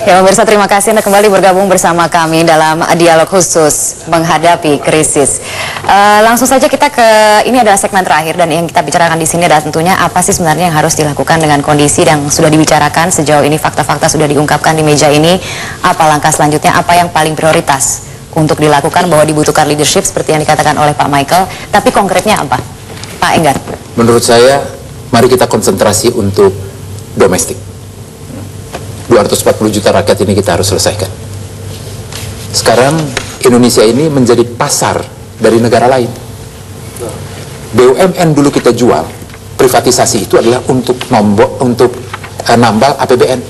Ya pemirsa, terima kasih Anda kembali bergabung bersama kami dalam dialog khusus menghadapi krisis. Langsung saja kita ke, ini adalah segmen terakhir dan yang kita bicarakan di sini adalah tentunya apa sih sebenarnya yang harus dilakukan dengan kondisi yang sudah dibicarakan sejauh ini, fakta-fakta sudah diungkapkan di meja ini, apa langkah selanjutnya, apa yang paling prioritas untuk dilakukan, bahwa dibutuhkan leadership seperti yang dikatakan oleh Pak Michael, tapi konkretnya apa, Pak Enggar? Menurut saya, mari kita konsentrasi untuk domestik. 240 juta rakyat ini kita harus selesaikan. Sekarang Indonesia ini menjadi pasar dari negara lain. BUMN dulu kita jual, privatisasi itu adalah untuk nambal APBN.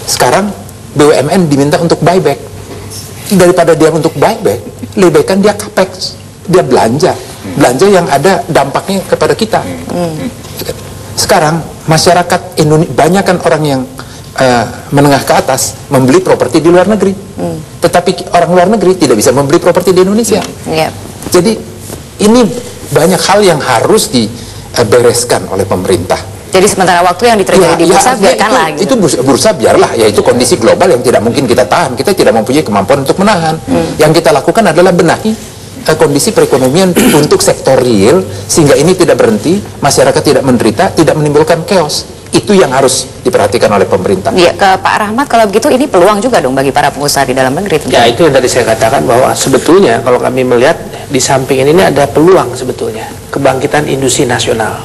Sekarang BUMN diminta untuk buyback. Daripada dia untuk buyback, lebih baikkan dia capex, dia belanja yang ada dampaknya kepada kita. Sekarang masyarakat Indonesia, banyak kan orang yang menengah ke atas membeli properti di luar negeri, tetapi orang luar negeri tidak bisa membeli properti di Indonesia. Jadi ini banyak hal yang harus dibereskan oleh pemerintah. Jadi sementara waktu yang terjadi di bursa biarkanlah itu bursa biarlah, ya itu kondisi global yang tidak mungkin kita tahan, kita tidak mempunyai kemampuan untuk menahan. Yang kita lakukan adalah benahi kondisi perekonomian untuk sektor real sehingga ini tidak berhenti, masyarakat tidak menderita, tidak menimbulkan chaos. Itu yang harus diperhatikan oleh pemerintah. Iya, ke Pak Rahmat, kalau begitu ini peluang juga dong bagi para pengusaha di dalam negeri. Ya, itu yang tadi saya katakan bahwa sebetulnya kalau kami melihat di samping ini ada peluang sebetulnya kebangkitan industri nasional.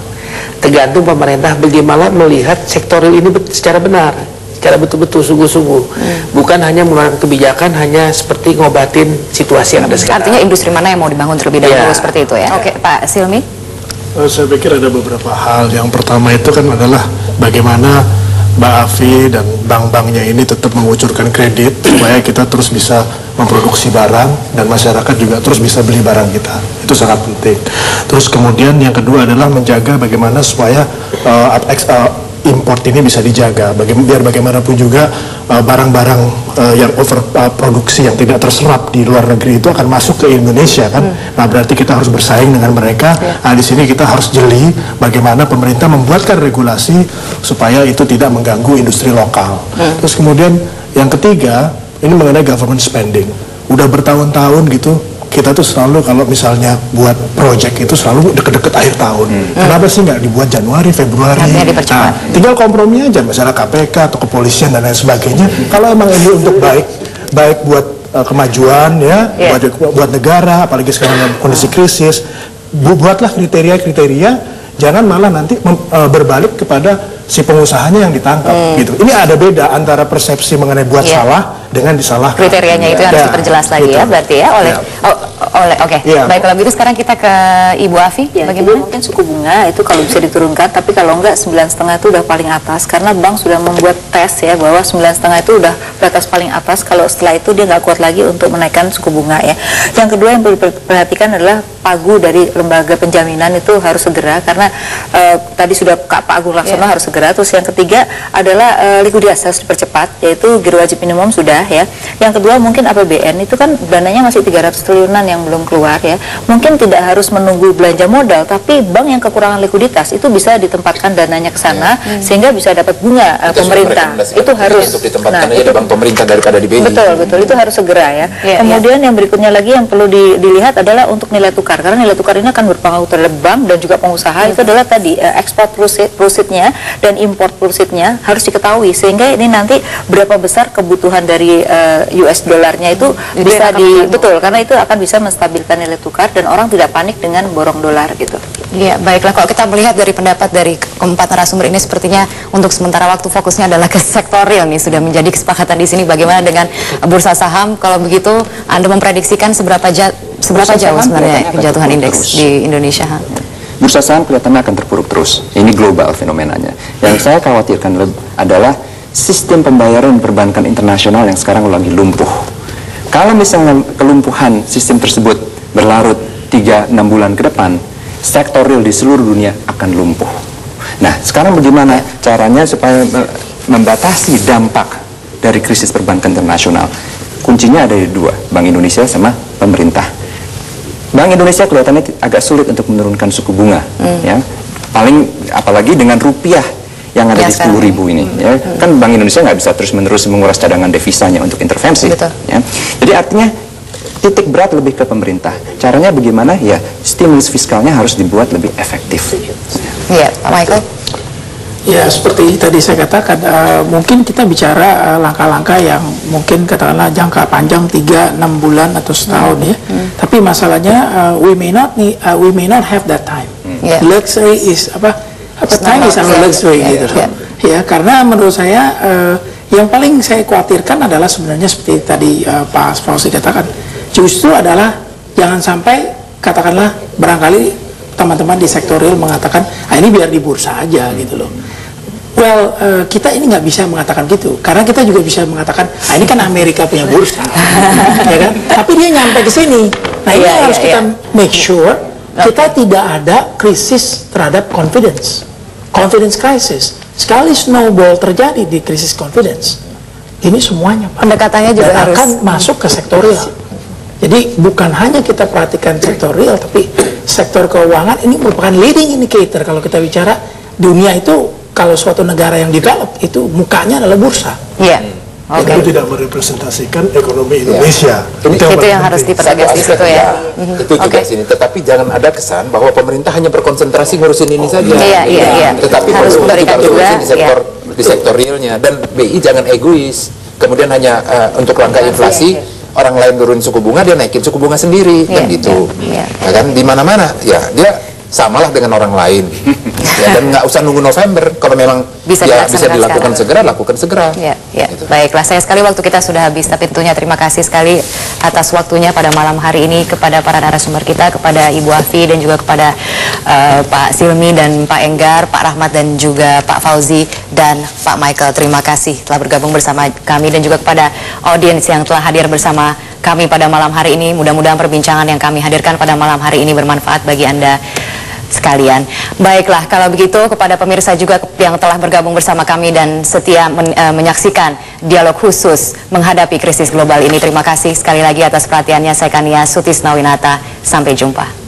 Tergantung pemerintah bagaimana melihat sektor real ini secara benar, secara betul-betul sungguh-sungguh. Bukan hanya mengeluarkan kebijakan hanya seperti ngobatin situasi yang ada sekarang. Artinya industri mana yang mau dibangun terlebih dahulu seperti itu ya. Oke, Pak Silmi. Saya pikir ada beberapa hal. Yang pertama itu kan adalah bagaimana Mbak Afi dan bank-banknya ini tetap mengucurkan kredit supaya kita terus bisa memproduksi barang dan masyarakat juga terus bisa beli barang kita. Itu sangat penting. Terus kemudian yang kedua adalah menjaga bagaimana supaya import ini bisa dijaga, biar bagaimanapun juga barang-barang yang overproduksi yang tidak terserap di luar negeri itu akan masuk ke Indonesia kan. Nah berarti kita harus bersaing dengan mereka. Nah di sini kita harus jeli bagaimana pemerintah membuatkan regulasi supaya itu tidak mengganggu industri lokal. Terus kemudian yang ketiga ini mengenai government spending. Udah bertahun-tahun gitu kita tuh selalu kalau misalnya buat project itu selalu deket-deket akhir tahun. Kenapa sih nggak dibuat Januari, Februari? Nah, tinggal kompromi aja, misalnya KPK atau kepolisian dan lain sebagainya. Kalau emang ini untuk baik buat kemajuan ya, buat negara, apalagi sekarang kondisi krisis, buatlah kriteria-kriteria, jangan malah nanti berbalik kepada si pengusahanya yang ditangkap gitu. Ini ada beda antara persepsi mengenai buat salah dengan disalahkan. Kriterianya itu harus diperjelas lagi ya, berarti ya Oke. Baik, kalau begitu sekarang kita ke Ibu Afi. Bagaimana? Mungkin suku bunga itu kalau bisa diturunkan, tapi kalau enggak 9,5 itu udah paling atas karena bank sudah membuat tes ya bahwa 9,5 itu udah batas paling atas. Kalau setelah itu dia nggak kuat lagi untuk menaikkan suku bunga ya. Yang kedua yang perlu diperhatikan adalah pagu dari lembaga penjaminan itu harus segera karena tadi sudah Pak Agung Laksono harus segera. Terus yang ketiga adalah likuiditas harus dipercepat, yaitu giro wajib minimum sudah ya. Yang kedua mungkin APBN itu kan dananya masih 300 triliunan yang belum keluar ya. Mungkin tidak harus menunggu belanja modal, tapi bank yang kekurangan likuiditas itu bisa ditempatkan dananya ke sana sehingga bisa dapat bunga pemerintah. Itu harus untuk ditempatkan aja di bank pemerintah daripada di BI. Betul, itu harus segera ya. Kemudian yang berikutnya lagi yang perlu dilihat adalah untuk nilai tukar, karena nilai tukar ini akan berpengaruh terhadap bank dan juga pengusaha. Itu adalah tadi ekspor proceednya dan import proceednya harus diketahui sehingga ini nanti berapa besar kebutuhan dari US dollarnya itu bisa betul, karena itu akan bisa menstabilkan nilai tukar dan orang tidak panik dengan borong dolar gitu. Iya, baiklah, kalau kita melihat dari pendapat dari keempat narasumber ini sepertinya untuk sementara waktu fokusnya adalah ke sektor real nih, sudah menjadi kesepakatan di sini. Bagaimana dengan bursa saham? Kalau begitu Anda memprediksikan seberapa jauh sebenarnya kejatuhan indeks di Indonesia? Bursa saham kelihatannya akan terpuruk terus. Ini global fenomenanya. Yang saya khawatirkan adalah sistem pembayaran perbankan internasional yang sekarang lagi lumpuh. Kalau misalnya kelumpuhan sistem tersebut berlarut 3-6 bulan ke depan, sektor real di seluruh dunia akan lumpuh. Nah, sekarang bagaimana caranya supaya membatasi dampak dari krisis perbankan internasional? Kuncinya ada di dua, Bank Indonesia sama pemerintah. Bank Indonesia kelihatannya agak sulit untuk menurunkan suku bunga, ya. Paling apalagi dengan rupiah yang ada Ya, di 10.000 ini. Ya. Kan Bank Indonesia nggak bisa terus-menerus menguras cadangan devisanya untuk intervensi. Betul. Ya. Jadi artinya titik berat lebih ke pemerintah. Caranya bagaimana? Ya, stimulus fiskalnya harus dibuat lebih efektif. Iya, Pak Michael. Ya, seperti tadi saya katakan, mungkin kita bicara langkah-langkah yang mungkin katakanlah jangka panjang 3-6 bulan atau setahun ya. Tapi masalahnya we may not have that time. Yeah. Luxury is time is our luxury gitu loh. Ya, karena menurut saya yang paling saya khawatirkan adalah sebenarnya seperti tadi Pak Fauzi katakan, justru adalah jangan sampai katakanlah barangkali teman-teman di sektor real mengatakan ini biar di bursa aja gitu loh. Well, kita ini nggak bisa mengatakan gitu, karena kita juga bisa mengatakan, ini kan Amerika punya bursa, ya kan? Tapi dia nyampe ke sini. Nah, ini harus kita make sure kita tidak ada krisis terhadap confidence crisis. Sekali snowball terjadi di krisis confidence, ini semuanya Pak, Pendekatannya juga dan harus akan masuk ke sektor real. Jadi bukan hanya kita perhatikan sektor real, tapi sektor keuangan ini merupakan leading indicator kalau kita bicara dunia itu. Kalau suatu negara yang develop itu mukanya adalah bursa. Iya. Oke. Itu tidak merepresentasikan ekonomi Indonesia. Itu yang harus dipertegas di situ ya. Itu juga sini. Tetapi jangan ada kesan bahwa pemerintah hanya berkonsentrasi ngurusin ini saja. Iya. Tetapi Harus perlu memberikan juga di sektor realnya, dan BI jangan egois. Kemudian hanya untuk langkah inflasi, orang lain turun suku bunga, dia naikin suku bunga sendiri, kan gitu. Ya kan, di mana-mana ya dia samalah dengan orang lain. Ya, dan nggak usah nunggu November. Kalau memang bisa dilakukan segera, lakukan segera. Ya. Gitu. Baiklah, sayang sekali waktu kita sudah habis, tapi tentunya terima kasih sekali atas waktunya pada malam hari ini kepada para narasumber kita, kepada Ibu Afi dan juga kepada Pak Silmi dan Pak Enggar, Pak Rahmat dan juga Pak Fauzi dan Pak Michael. Terima kasih telah bergabung bersama kami, dan juga kepada audiens yang telah hadir bersama kami pada malam hari ini. Mudah-mudahan perbincangan yang kami hadirkan pada malam hari ini bermanfaat bagi Anda sekalian. Baiklah, kalau begitu kepada pemirsa juga yang telah bergabung bersama kami dan setia menyaksikan dialog khusus menghadapi krisis global ini. Terima kasih sekali lagi atas perhatiannya. Saya Kania Sutisnawinata. Sampai jumpa.